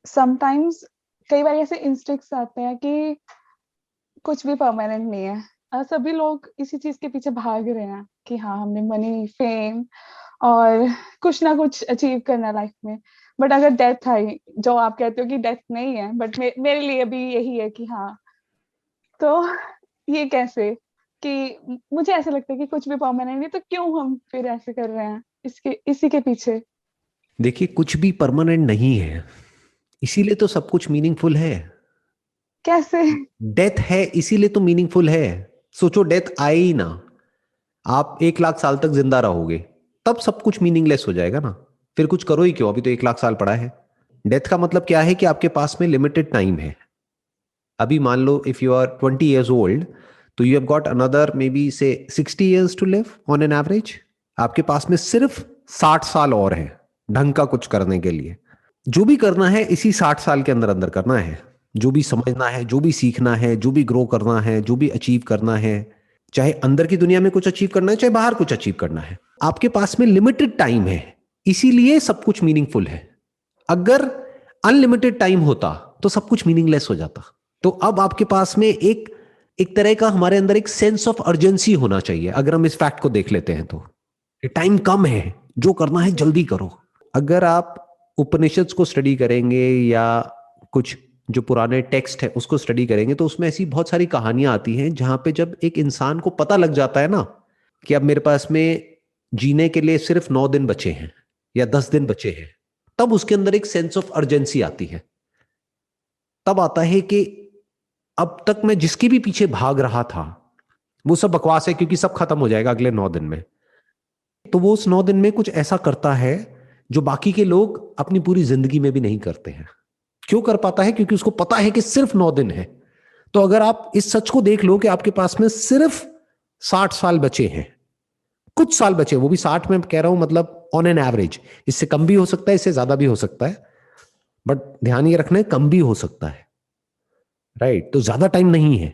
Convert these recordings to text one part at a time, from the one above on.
Sometimes कई बार ऐसे instincts आते हैं कि कुछ भी परमानेंट नहीं है। सभी लोग इसी चीज के पीछे भाग रहे हैं कि हाँ हमने मनी, फेम और कुछ ना कुछ अचीव करना लाइफ में। बट अगर डेथ आई, जो आप कहते हो कि डेथ नहीं है, बट मेरे लिए भी यही है कि हाँ, तो ये कैसे कि मुझे ऐसा लगता है कि कुछ भी परमानेंट नहीं, तो क्यों हम फिर ऐसे कर रहे हैं इसके इसी के पीछे। देखिए, कुछ भी परमानेंट नहीं है, इसीलिए तो सब कुछ मीनिंगफुल है। कैसे? डेथ है इसीलिए तो मीनिंगफुल है। सोचो, डेथ आए ही ना, आप 1 लाख साल तक जिंदा रहोगे, तब सब कुछ मीनिंगलेस हो जाएगा ना। फिर कुछ करो ही क्यों, अभी तो 1 लाख साल पड़ा है। डेथ का मतलब क्या है कि आपके पास में लिमिटेड टाइम है। अभी मान लो if you are 20 years old, तो you have got another maybe say 60 years to live on an average. आपके पास में सिर्फ 60 साल और है ढंग का कुछ करने के लिए। जो भी करना है इसी 60 साल के अंदर अंदर करना है। जो भी समझना है, जो भी सीखना है, जो भी ग्रो करना है, जो भी अचीव करना है, चाहे अंदर की दुनिया में कुछ अचीव करना है, चाहे बाहर कुछ अचीव करना है, आपके पास में लिमिटेड टाइम है। इसीलिए सब कुछ मीनिंगफुल है। अगर अनलिमिटेड टाइम होता तो सब कुछ मीनिंगलेस हो जाता। तो अब आपके पास में एक एक तरह का हमारे अंदर एक सेंस ऑफ अर्जेंसी होना चाहिए। अगर हम इस फैक्ट को देख लेते हैं तो टाइम कम है, जो करना है जी। जल्दी करो। अगर आप उपनिषद्स को स्टडी करेंगे या कुछ जो पुराने टेक्स्ट है उसको स्टडी करेंगे, तो उसमें ऐसी बहुत सारी कहानियां आती हैं जहां पे जब एक इंसान को पता लग जाता है ना कि अब मेरे पास में जीने के लिए सिर्फ 9 दिन बचे हैं या 10 दिन बचे हैं, तब उसके अंदर एक सेंस ऑफ अर्जेंसी आती है। तब आता है कि अब तक मैं जिसके भी पीछे भाग रहा था वो सब बकवास है, क्योंकि सब खत्म हो जाएगा अगले 9 दिन में। तो वो उस 9 दिन में कुछ ऐसा करता है जो बाकी के लोग अपनी पूरी जिंदगी में भी नहीं करते हैं। क्यों कर पाता है? क्योंकि उसको पता है कि सिर्फ 9 दिन है। तो अगर आप इस सच को देख लो कि आपके पास में सिर्फ 60 साल बचे हैं, कुछ साल बचे, वो भी 60 में कह रहा हूं, मतलब ऑन एन एवरेज। इससे कम भी हो सकता है, इससे ज्यादा भी हो सकता है, बट ध्यान ये रखना है कम भी हो सकता है, राइट? तो ज्यादा टाइम नहीं है।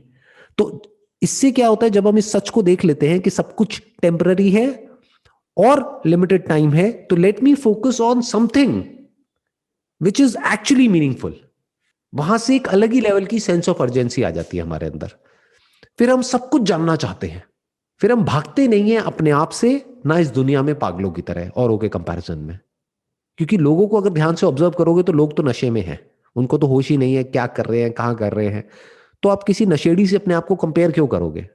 तो इससे क्या होता है, जब हम इस सच को देख लेते हैं कि सब कुछ टेम्पररी है और लिमिटेड टाइम है, तो let me focus on something which is actually meaningful. वहां से एक अलग ही लेवल की सेंस ऑफ अर्जेंसी आ जाती है हमारे अंदर। फिर हम सब कुछ जानना चाहते हैं। फिर हम भागते नहीं हैं अपने आप से, ना इस दुनिया में पागलों की तरह औरों के कंपैरिजन में। क्योंकि लोगों को अगर ध्यान से ऑब्जर्व करोगे तो लोग तो नशे में हैं, उनको तो होश ही नहीं है क्या कर रहे हैं, कहाँ कर रहे हैं। तो आप किसी नशेड़ी से अपने आप को कंपेयर क्यों करोगे?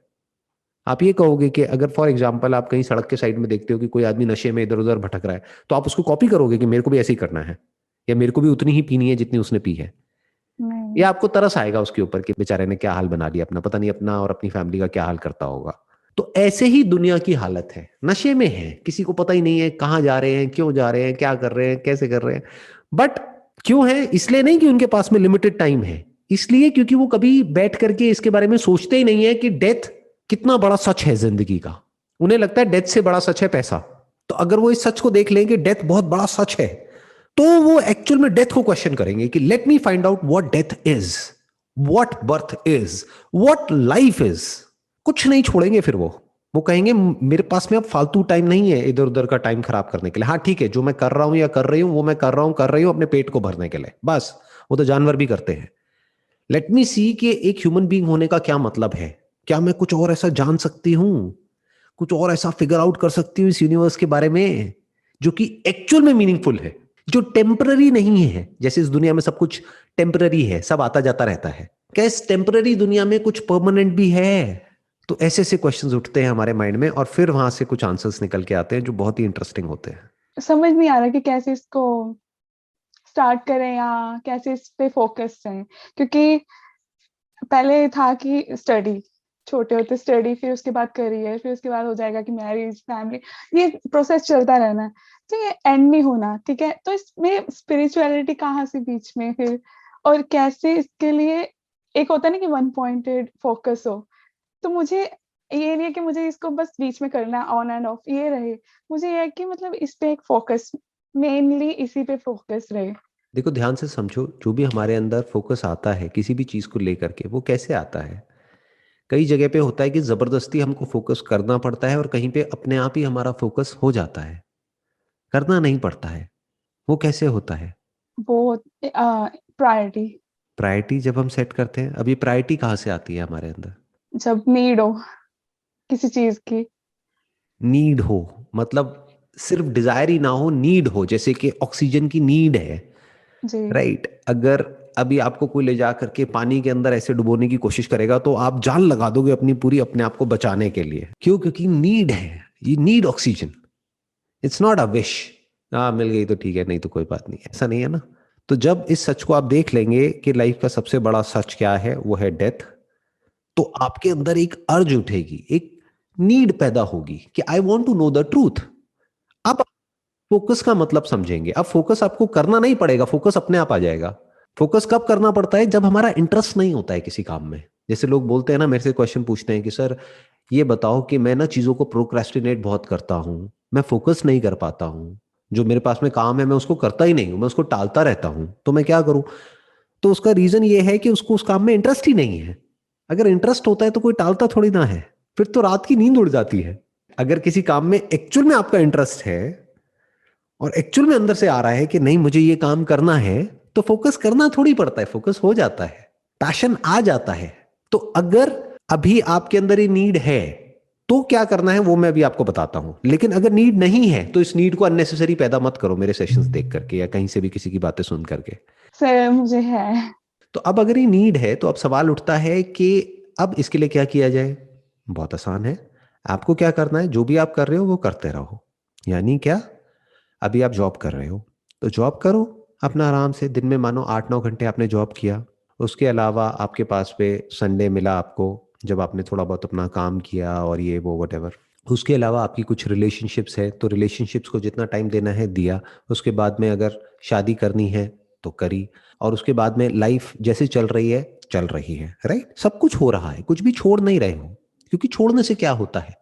आप ये कहोगे कि अगर फॉर एग्जाम्पल आप कहीं सड़क के साइड में देखते हो कि कोई आदमी नशे में इधर उधर भटक रहा है, तो आप उसको कॉपी करोगे कि मेरे को भी ऐसे ही करना है, या मेरे को भी उतनी ही पीनी है जितनी उसने पी है। नहीं। या आपको तरस आएगा उसके ऊपर कि बेचारे ने क्या हाल बना लिया अपना, पता नहीं अपना और अपनी फैमिली का क्या हाल करता होगा। तो ऐसे ही दुनिया की हालत है, नशे में है, किसी को पता ही नहीं है कहाँ जा रहे हैं, क्यों जा रहे हैं, क्या कर रहे हैं, कैसे कर रहे हैं। बट क्यों है? इसलिए नहीं कि उनके पास में लिमिटेड टाइम है, इसलिए क्योंकि वो कभी बैठ करके इसके बारे में सोचते ही नहीं है कि डेथ कितना बड़ा सच है जिंदगी का। उन्हें लगता है डेथ से बड़ा सच है पैसा। तो अगर वो इस सच को देख लें कि डेथ बहुत बड़ा सच है, तो वो एक्चुअल में डेथ को क्वेश्चन करेंगे कि let me find out what death is, what birth is, what life is. कुछ नहीं छोड़ेंगे फिर वो कहेंगे मेरे पास में अब फालतू टाइम नहीं है इधर उधर का टाइम खराब करने के लिए। हाँ ठीक है, जो मैं कर रहा हूं या कर रही हूं वो मैं कर रही हूं अपने पेट को भरने के लिए, बस। वो तो जानवर भी करते हैं। लेट मी सी कि एक ह्यूमन बीइंग होने का क्या मतलब है। क्या मैं कुछ और ऐसा जान सकती हूँ, कुछ और ऐसा फिगर आउट कर सकती हूँ इस यूनिवर्स के बारे में जो कि एक्चुअल में मीनिंगफुल है, जो टेम्पररी नहीं है। जैसे इस दुनिया में सब कुछ टेम्पररी है, सब आता जाता रहता है, क्या इस टेम्पररी दुनिया में कुछ परमानेंट भी है? तो ऐसे ऐसे क्वेश्चंस उठते हैं हमारे माइंड में, और फिर वहां से कुछ आंसर्स निकल के आते हैं जो बहुत ही इंटरेस्टिंग होते हैं। समझ नहीं आ रहा कि कैसे इसको स्टार्ट करें या कैसे इस पे फोकस करें, क्योंकि पहले था कि स्टडी, छोटे होते स्टडी, फिर उसके बाद करियर, फिर उसके बाद हो जाएगा कि मैरिज, फैमिली, ये प्रोसेस चलता रहना है। तो ये एंड नहीं होना, ठीक है? तो इसमें स्पिरिचुअलिटी कहाँ से बीच में फिर, और कैसे इसके लिए एक होता है ना कि वन पॉइंटेड फोकस हो। तो मुझे ये नहीं है कि मुझे इसको बस बीच में करना, ऑन एंड ऑफ ये रहे। मुझे ये है कि मतलब इस पे एक फोकस, मेनली इसी पे फोकस रहे। देखो, ध्यान से समझो, जो भी हमारे अंदर फोकस आता है किसी भी चीज को लेकर के, वो कैसे आता है? कई जगह पे होता है कि जबरदस्ती हमको फोकस करना पड़ता है, और कहीं पे अपने आप ही हमारा फोकस हो जाता है, करना नहीं पड़ता है। वो कैसे होता है? वो प्रायोरिटी, प्रायोरिटी जब हम सेट करते हैं, अभी प्रायोरिटी कहाँ से आती है हमारे अंदर? जब नीड हो किसी चीज की। नीड हो, मतलब सिर्फ डिजायर ही ना हो, नीड हो, जैसे कि ऑक्सीजन की नीड है, जी। राइट? अगर अभी आपको कोई ले जा करके पानी के अंदर ऐसे डुबोने की कोशिश करेगा तो आप जान लगा दोगे अपनी पूरी, अपने आप को बचाने के लिए। क्यों? क्योंकि नीड है, ये need oxygen, it's not a wish. हाँ मिल गई तो ठीक है, नहीं तो कोई बात नहीं, ऐसा नहीं है ना। तो जब इस सच को आप देख लेंगे कि लाइफ का सबसे बड़ा सच क्या है, वो है डेथ, तो आपके अंदर एक अर्ज उठेगी, एक नीड पैदा होगी कि I want to know the truth. अब फोकस का मतलब समझेंगे। अब फोकस आपको करना नहीं पड़ेगा, फोकस अपने आप आ जाएगा। फोकस कब करना पड़ता है? जब हमारा इंटरेस्ट नहीं होता है किसी काम में। जैसे लोग बोलते हैं ना, मेरे से क्वेश्चन पूछते हैं कि सर ये बताओ कि मैं ना चीजों को प्रोक्रेस्टिनेट बहुत करता हूं, मैं फोकस नहीं कर पाता हूं, जो मेरे पास में काम है मैं उसको करता ही नहीं हूं, मैं उसको टालता रहता हूं, तो मैं क्या करूं? तो उसका रीजन ये है कि उसको उस काम में इंटरेस्ट ही नहीं है। अगर इंटरेस्ट होता है तो कोई टालता थोड़ी ना है, फिर तो रात की नींद उड़ जाती है। अगर किसी काम में एक्चुअल में आपका इंटरेस्ट है और एक्चुअल में अंदर से आ रहा है कि नहीं मुझे ये काम करना है, तो फोकस करना थोड़ी पड़ता है, फोकस हो जाता है, पैशन आ जाता है। तो अगर अभी आपके अंदर ये नीड है तो क्या करना है वो मैं अभी आपको बताता हूं। लेकिन अगर नीड नहीं है तो इस नीड को अननेसेसरी पैदा मत करो मेरे सेशंस देख करके या कहीं से भी किसी की बातें सुन करके। सर मुझे है। तो अब अगर ये नीड है तो अब सवाल उठता है कि अब इसके लिए क्या किया जाए। बहुत आसान है, आपको क्या करना है, जो भी आप कर रहे हो वो करते रहो। यानी क्या? अभी आप जॉब कर रहे हो तो जॉब करो अपना आराम से, दिन में मानो 8-9 घंटे आपने जॉब किया, उसके अलावा आपके पास पे संडे मिला आपको जब आपने थोड़ा बहुत अपना काम किया और ये वो वटेवर। उसके अलावा आपकी कुछ रिलेशनशिप्स है तो रिलेशनशिप्स को जितना टाइम देना है दिया। उसके बाद में अगर शादी करनी है तो करी, और उसके बाद में लाइफ जैसे चल रही है चल रही है, राइट? सब कुछ हो रहा है, कुछ भी छोड़ नहीं रहे हो, क्योंकि छोड़ने से क्या होता है,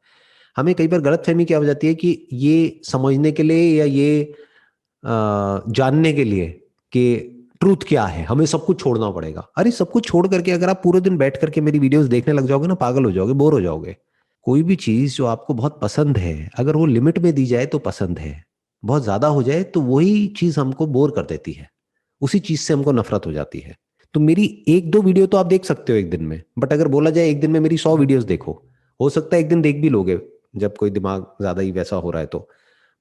हमें कई बार गलतफहमी क्या हो जाती है कि ये समझने के लिए या ये जानने के लिए कि ट्रूथ क्या है हमें सब कुछ छोड़ना पड़ेगा। अरे सब कुछ छोड़ करके अगर आप पूरे दिन बैठ करके मेरी वीडियोस देखने लग जाओगे ना, पागल हो जाओगे, बोर हो जाओगे। कोई भी चीज जो आपको बहुत पसंद है, अगर वो लिमिट में दी जाए तो पसंद है, बहुत ज्यादा हो जाए तो वही चीज हमको बोर कर देती है, उसी चीज से हमको नफरत हो जाती है। तो मेरी 1-2 वीडियो तो आप देख सकते हो एक दिन में, बट अगर बोला जाए एक दिन में मेरी 100 वीडियोस देखो, हो सकता है एक दिन देख भी लोगे जब कोई दिमाग ज्यादा ही वैसा हो रहा है तो,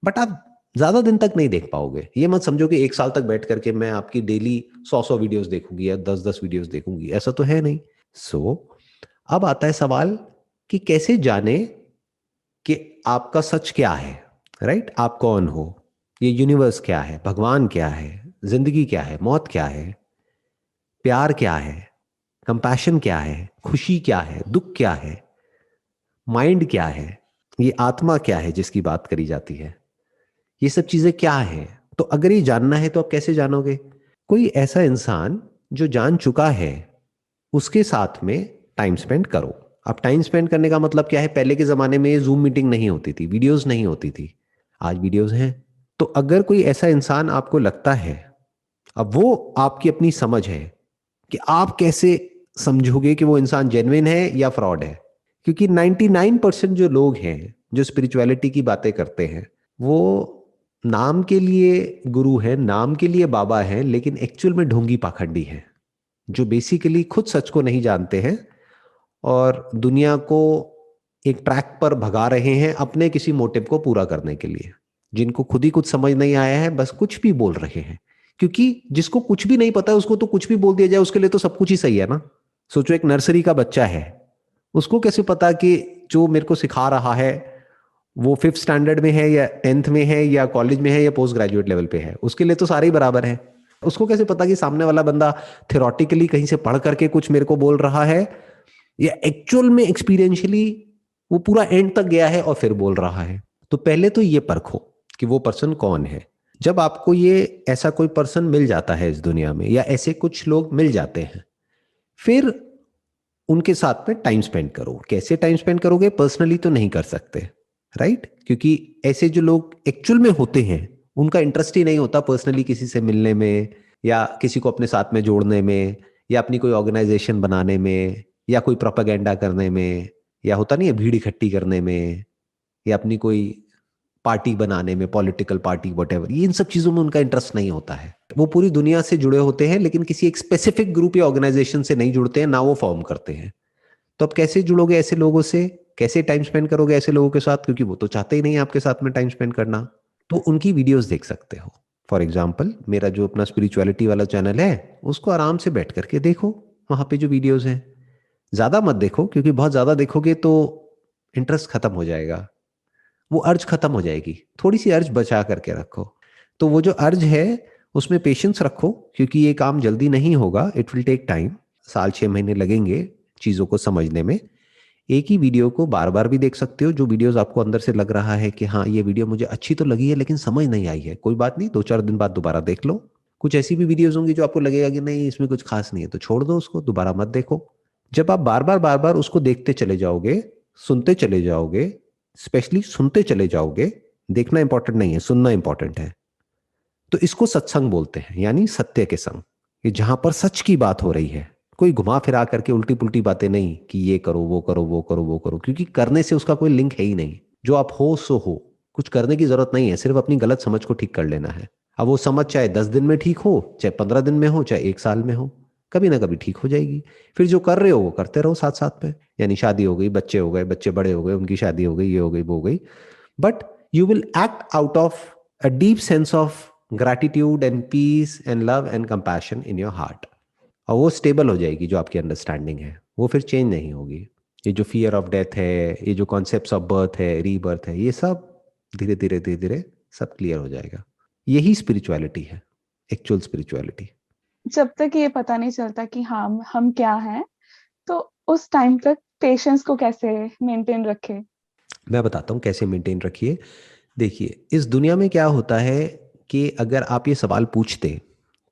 बट आप ज्यादा दिन तक नहीं देख पाओगे। ये मत समझो कि 1 साल तक बैठ करके मैं आपकी डेली 100 वीडियोस देखूंगी या 10-10 वीडियोस देखूंगी, ऐसा तो है नहीं। अब आता है सवाल कि कैसे जाने कि आपका सच क्या है, राइट? आप कौन हो, ये यूनिवर्स क्या है, भगवान क्या है, जिंदगी क्या है, मौत क्या है, प्यार क्या है, कंपैशन क्या है, खुशी क्या है, दुख क्या है, माइंड क्या है, ये आत्मा क्या है जिसकी बात करी जाती है, ये सब चीजें क्या है। तो अगर ये जानना है तो आप कैसे जानोगे? कोई ऐसा इंसान जो जान चुका है उसके साथ में टाइम स्पेंड करो। अब टाइम स्पेंड करने का मतलब क्या है? पहले के जमाने में जूम मीटिंग नहीं होती थी, वीडियोस नहीं होती थी, आज वीडियोस हैं। तो अगर कोई ऐसा इंसान आपको लगता है, अब वो आपकी अपनी समझ है कि आप कैसे समझोगे कि वो इंसान जेन्युइन है या फ्रॉड है। क्योंकि 99% जो लोग हैं जो स्पिरिचुअलिटी की बातें करते हैं, वो नाम के लिए गुरु है, नाम के लिए बाबा है, लेकिन एक्चुअल में ढोंगी पाखंडी है, जो बेसिकली खुद सच को नहीं जानते हैं और दुनिया को एक ट्रैक पर भगा रहे हैं अपने किसी मोटिव को पूरा करने के लिए, जिनको खुद ही कुछ समझ नहीं आया है, बस कुछ भी बोल रहे हैं। क्योंकि जिसको कुछ भी नहीं पता है उसको तो कुछ भी बोल दिया जाए, उसके लिए तो सब कुछ ही सही है ना। सोचो एक नर्सरी का बच्चा है, उसको कैसे पता कि जो मेरे को सिखा रहा है वो 5th स्टैंडर्ड में है या 10th में है या कॉलेज में है या पोस्ट ग्रेजुएट लेवल पे है? उसके लिए तो सारे ही बराबर है। उसको कैसे पता कि सामने वाला बंदा थियोरटिकली कहीं से पढ़ करके कुछ मेरे को बोल रहा है या एक्चुअल में एक्सपीरियंशियली वो पूरा एंड तक गया है और फिर बोल रहा है? तो पहले तो ये परखो कि वो पर्सन कौन है। जब आपको ये ऐसा कोई पर्सन मिल जाता है इस दुनिया में, या ऐसे कुछ लोग मिल जाते हैं, फिर उनके साथ में टाइम स्पेंड करो। कैसे टाइम स्पेंड करोगे? पर्सनली तो नहीं कर सकते, राइट? क्योंकि ऐसे जो लोग एक्चुअल में होते हैं उनका इंटरेस्ट ही नहीं होता पर्सनली किसी से मिलने में या किसी को अपने साथ में जोड़ने में या अपनी कोई ऑर्गेनाइजेशन बनाने में या कोई प्रोपेगेंडा करने में, या होता नहीं है भीड़ इकट्ठी करने में, या अपनी कोई पार्टी बनाने में, पॉलिटिकल पार्टी वटेवर, ये इन सब चीजों में उनका इंटरेस्ट नहीं होता है। वो पूरी दुनिया से जुड़े होते हैं लेकिन किसी एक स्पेसिफिक ग्रुप या ऑर्गेनाइजेशन से नहीं जुड़ते हैं, ना वो फॉर्म करते हैं। तो अब कैसे जुड़ोगे ऐसे लोगों से, कैसे टाइम स्पेंड करोगे ऐसे लोगों के साथ, क्योंकि वो तो चाहते ही नहीं आपके साथ में टाइम स्पेंड करना। तो उनकी वीडियोस देख सकते हो। फॉर एग्जाम्पल मेरा जो अपना स्पिरिचुअलिटी वाला चैनल है उसको आराम से बैठ करके देखो, वहां पे जो वीडियोस हैं। ज्यादा मत देखो, क्योंकि बहुत ज्यादा देखोगे तो इंटरेस्ट खत्म हो जाएगा, वो अर्ज खत्म हो जाएगी। थोड़ी सी अर्ज बचा करके रखो। तो वो जो अर्ज है उसमें पेशेंस रखो, क्योंकि ये काम जल्दी नहीं होगा, इट विल टेक टाइम। 6-6 महीने लगेंगे चीज़ों को समझने में। एक ही वीडियो को बार बार भी देख सकते हो। जो वीडियोस आपको अंदर से लग रहा है कि हाँ ये वीडियो मुझे अच्छी तो लगी है लेकिन समझ नहीं आई है, कोई बात नहीं, 2-4 दिन बाद दोबारा देख लो। कुछ ऐसी भी वीडियोस होंगी जो आपको लगेगा कि नहीं इसमें कुछ खास नहीं है, तो छोड़ दो उसको, दोबारा मत देखो। जब आप बार बार उसको देखते चले जाओगे, सुनते चले जाओगे, स्पेशली सुनते चले जाओगे, देखना इंपॉर्टेंट नहीं है, सुनना इंपॉर्टेंट है, तो इसको सत्संग बोलते हैं, यानी सत्य के संग। ये जहां पर सच की बात हो रही है, कोई घुमा फिरा करके उल्टी पुल्टी बातें नहीं कि ये करो वो करो वो करो वो करो, क्योंकि करने से उसका कोई लिंक है ही नहीं। जो आप हो सो हो, कुछ करने की जरूरत नहीं है, सिर्फ अपनी गलत समझ को ठीक कर लेना है। अब वो समझ चाहे 10 दिन में ठीक हो, चाहे 15 दिन में हो, चाहे 1 साल में हो, कभी ना कभी ठीक हो जाएगी। फिर जो कर रहे हो वो करते रहो साथ साथ में। यानी शादी हो गई, बच्चे हो गए, बच्चे बड़े हो गए, उनकी शादी हो गई, ये हो गई वो हो गई, but you will act out of a deep sense of gratitude and peace and love and compassion in your heart। और वो स्टेबल हो जाएगी। जो आपकी अंडरस्टैंडिंग है वो फिर चेंज नहीं होगी। ये जो फियर ऑफ डेथ है, ये जो कॉन्सेप्ट्स ऑफ बर्थ है, रीबर्थ है, ये सब धीरे धीरे धीरे धीरे सब क्लियर हो जाएगा। यही स्पिरिचुअलिटी है, एक्चुअल स्पिरिचुअलिटी। जब तक ये पता नहीं चलता कि हाँ हम क्या हैं, तो उस टाइम तक पेशेंस को कैसे मेंटेन रखे? मैं बताता हूँ कैसे मेंटेन रखिए। देखिए इस दुनिया में क्या होता है कि अगर आप ये सवाल पूछते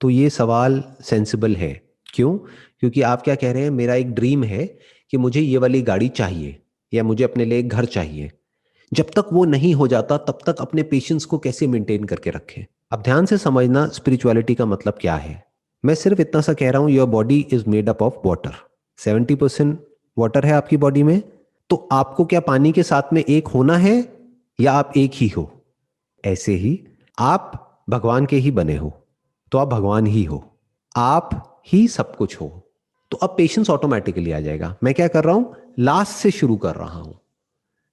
तो ये सवाल सेंसिबल है। क्यों? क्योंकि आप क्या कह रहे हैं, मेरा एक ड्रीम है कि मुझे ये वाली गाड़ी चाहिए या मुझे अपने लिए एक घर चाहिए। जब तक वो नहीं हो जाता तब तक अपने पेशेंस को कैसे मेंटेन करके रखें। अब ध्यान से समझना स्पिरिचुअलिटी का मतलब क्या है। मैं सिर्फ इतना सा कह रहा हूं, your body is made up of water. 70% water है आपकी बॉडी में। तो आपको क्या पानी के साथ में एक होना है या आप एक ही हो? ऐसे ही आप भगवान के ही बने हो तो आप भगवान ही हो, आप ही सब कुछ हो। तो अब पेशेंस ऑटोमेटिकली आ जाएगा। मैं क्या कर रहा हूं, लास्ट से शुरू कर रहा हूं।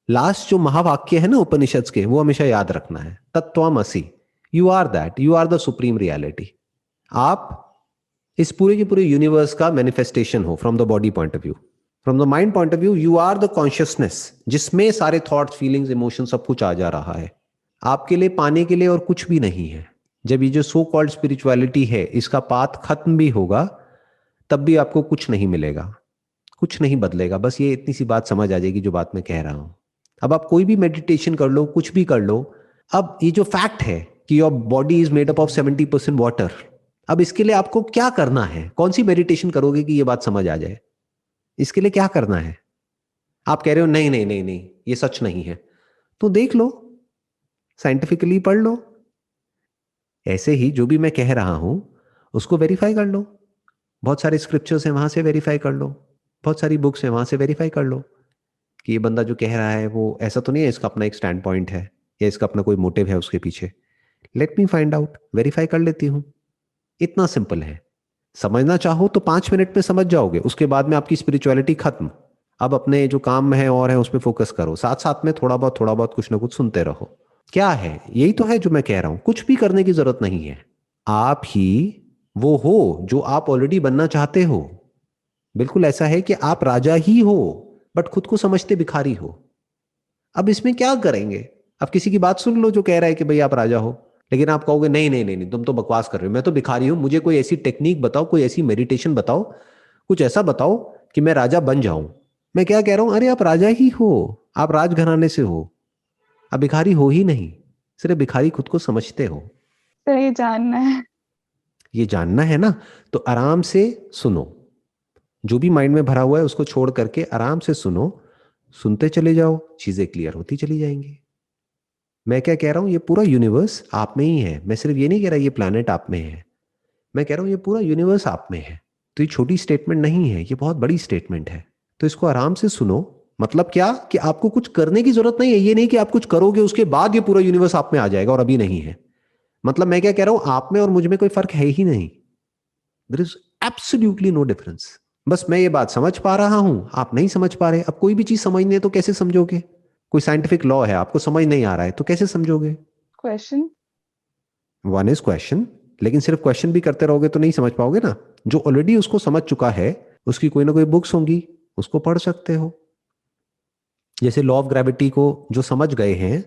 लास्ट जो महावाक्य है ना उपनिषद के, वो हमेशा याद रखना है, तत्त्वमसि। You are that, you are the supreme reality. आप इस पूरे के पूरे यूनिवर्स का मैनिफेस्टेशन हो from the body point of view. From the mind point of view you are the consciousness, जिसमें सारे थॉट्स, फीलिंग्स, इमोशन सब कुछ आ जा रहा है। आपके लिए पाने के लिए और कुछ भी नहीं है। जब ये जो सो कॉल्ड स्पिरिचुअलिटी है इसका पाथ खत्म भी होगा तब भी आपको कुछ नहीं मिलेगा, कुछ नहीं बदलेगा। बस ये इतनी सी बात समझ आ जाएगी जो बात मैं कह रहा हूं। अब आप कोई भी मेडिटेशन कर लो, कुछ भी कर लो, अब ये जो फैक्ट है कि your body is made up of 70% water, अब इसके लिए आपको क्या करना है? कौन सी मेडिटेशन करोगे कि ये बात समझ आ जाए? इसके लिए क्या करना है? आप कह रहे हो नहीं नहीं नहीं नहीं ये सच नहीं है, तो देख लो, साइंटिफिकली पढ़ लो। ऐसे ही जो भी मैं कह रहा हूं उसको वेरीफाई कर लो। बहुत सारे स्क्रिप्चर्स हैं, वहां से वेरीफाई कर लो। बहुत सारी बुक्स हैं, वहां से वेरीफाई कर लो कि ये बंदा जो कह रहा है वो ऐसा तो नहीं है, इसका अपना एक स्टैंड पॉइंट है या इसका अपना कोई मोटिव है उसके पीछे। Let me find out, verify कर लेती हूँ। इतना सिंपल है। समझना चाहो तो 5 मिनट में समझ जाओगे, उसके बाद में आपकी स्पिरिचुअलिटी खत्म। अब अपने जो काम में है और है उस पर फोकस करो, साथ साथ में थोड़ा बहुत कुछ ना कुछ सुनते रहो। क्या है, यही तो है जो मैं कह रहा हूं। कुछ भी करने की जरूरत नहीं है, आप ही वो हो जो आप ऑलरेडी बनना चाहते हो। बिल्कुल ऐसा है कि आप राजा ही हो बट खुद को समझते भिखारी हो। अब इसमें क्या करेंगे? अब किसी की बात सुन लो जो कह रहा है कि भाई आप राजा हो, लेकिन आप कहोगे नहीं नहीं नहीं नहीं तुम तो बकवास कर रहे हो, मैं तो भिखारी हूं, मुझे कोई ऐसी टेक्निक बताओ, कोई ऐसी मेडिटेशन बताओ, कुछ ऐसा बताओ कि मैं राजा बन जाऊं। मैं क्या कह रहा हूं, अरे आप राजा ही हो, आप राजघराने से हो, आप भिखारी हो ही नहीं। सिर्फ भिखारी खुद को समझते हो। तो ये जानना है। ये जानना है ना, तो आराम से सुनो। जो भी माइंड में भरा हुआ है उसको छोड़ करके आराम से सुनो, सुनते चले जाओ, चीजें क्लियर होती चली जाएंगी। मैं क्या कह रहा हूं, ये पूरा यूनिवर्स आप में ही है। मैं सिर्फ ये नहीं कह रहा ये प्लैनेट आप में है, मैं कह रहा हूं ये पूरा यूनिवर्स आप में है। तो ये छोटी स्टेटमेंट नहीं है, ये बहुत बड़ी स्टेटमेंट है। तो इसको आराम से सुनो। मतलब क्या कि आपको कुछ करने की जरूरत नहीं है। ये नहीं कि आप कुछ करोगे उसके बाद ये पूरा यूनिवर्स आप में आ जाएगा, और अभी नहीं है। मतलब मैं क्या कह रहा हूं, आप में और मुझ में कोई फर्क है ही नहीं, there is absolutely no difference. बस मैं ये बात समझ पा रहा हूं, आप नहीं समझ पा रहे। अब कोई भी चीज समझनी है तो कैसे समझोगे? कोई साइंटिफिक लॉ है, आपको समझ नहीं आ रहा है तो कैसे समझोगे? क्वेश्चन। वन इज क्वेश्चन, लेकिन सिर्फ क्वेश्चन भी करते रहोगे तो नहीं समझ पाओगे ना। जो ऑलरेडी उसको समझ चुका है, उसकी कोई ना कोई बुक्स होंगी, उसको पढ़ सकते हो। जैसे लॉ ऑफ ग्रेविटी को जो समझ गए हैं,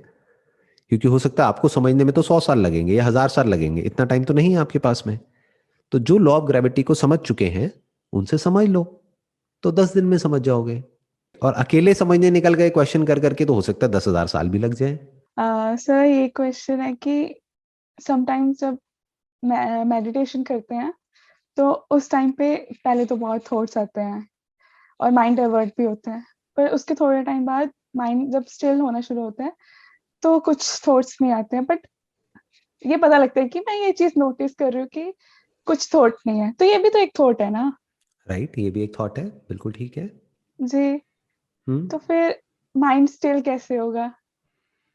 क्योंकि हो सकता है आपको समझने में तो 100 साल लगेंगे या 1000 साल लगेंगे, इतना टाइम तो नहीं है आपके पास में। तो जो लॉ ऑफ ग्रेविटी को समझ चुके हैं उनसे समझ लो, तो 10 दिन में समझ जाओगे। और अकेले समझने निकल गए क्वेश्चन कर करके तो हो सकता है 10,000 साल भी लग जाए। सर ये क्वेश्चन है कि समटाइम्स जब मेडिटेशन करते हैं तो उस टाइम पे पहले तो बहुत थॉट्स आते हैं और माइंड डाइवर्ट भी होता है, पर उसके थोड़े टाइम बाद माइंड जब स्टिल होना शुरू होता है तो कुछ थॉट्स नहीं आते हैं, बट ये पता लगता है कि मैं ये चीज नोटिस कर रही हूँ कि कुछ थॉट नहीं है, तो ये भी तो एक थॉट है ना। राइट, ये भी एक थॉट है, बिल्कुल ठीक है। जी। हम्म। तो फिर माइंड स्टिल कैसे होगा?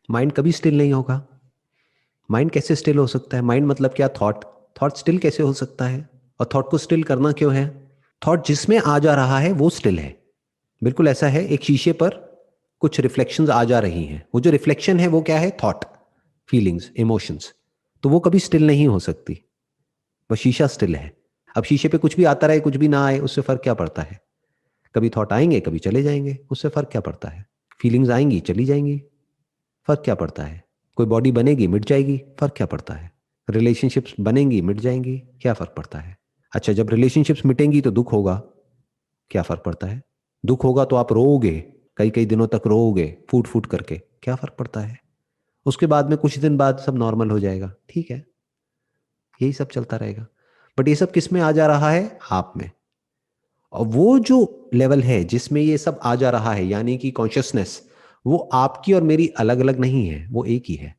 माइंड कभी स्टिल नहीं होगा। माइंड कैसे स्टिल हो सकता है? माइंड मतलब क्या? थॉट। थॉट स्टिल कैसे हो सकता है? और थॉट को स्टिल करना क्यों है? थॉट जिसमें आ जा रहा है वो स्टिल है। बिल्कुल ऐसा है, एक शीशे पर कुछ रिफ्लेक्शंस आ जा रही हैं, वो जो रिफ्लेक्शन है वो क्या है? Thought, feelings, emotions. तो वो कभी स्टिल नहीं हो सकती, वो शीशा स्टिल है। अब शीशे पे कुछ भी आता रहे कुछ भी ना आए, उससे फर्क क्या पड़ता है? कभी थॉट आएंगे कभी चले जाएंगे, उससे फर्क क्या पड़ता है? फीलिंग्स आएंगी चली जाएंगी, फर्क क्या पड़ता है? कोई बॉडी बनेगी मिट जाएगी, फर्क क्या पड़ता है? रिलेशनशिप्स बनेंगी मिट जाएंगी, क्या फर्क पड़ता है? अच्छा, जब रिलेशनशिप्स मिटेंगी तो दुख होगा, क्या फर्क पड़ता है? दुख होगा तो आप रोओगे, कई कई दिनों तक रोओगे फूट फूट करके, क्या फर्क पड़ता है? उसके बाद में कुछ दिन बाद सब नॉर्मल हो जाएगा, ठीक है। यही सब चलता रहेगा। बट ये सब किस में आ जा रहा है? आप में। और वो जो लेवल है जिसमें ये सब आ जा रहा है, यानी कि कॉन्शियसनेस, वो आपकी और मेरी अलग अलग नहीं है, वो एक ही है।